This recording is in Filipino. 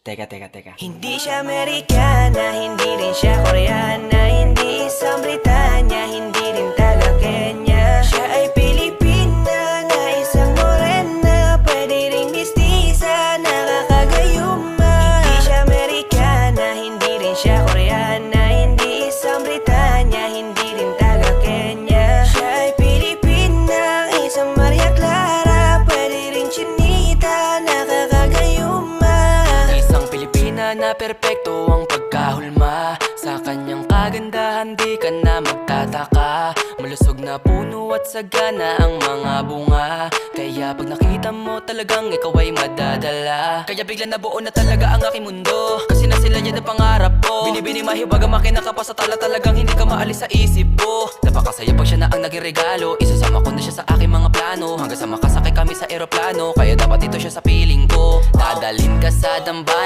Teka. Hindi siya Amerikana, hindi rin siya Koreana, hindi isang Britanya, hindi rin taga Kenya. Siya ay Pilipina na isang morena, pwede ring mistisa, nakakagayuma. Hindi siya Amerikana, hindi rin siya Koreana, hindi isang Britanya, hindi rin taga Kenya. Siya ay Pilipina, isang Maria Clara, pwede ring chinita, nakakagayuma. Na perpekto ang pagkahulma. Sa kanyang kagandahan di ka na magtataka. Malusog na puno at sagana ang mga bunga. Kaya pag nakita mo talagang ikaw ay madadala. Kaya bigla nabuo na talaga ang aking mundo. Kasi na sila yan ang pangarap ko. Binibini mahiwaga makinaka pa sa tala, talagang hindi ka maalis sa isip ko. Napakasaya pag siya na ang naging regalo. Isasama ko na siya sa aking mga plano. Hanggang sa makasakay kami sa eroplano. Kaya dapat ito siya sa piling ko. Dadalhin ka sa damba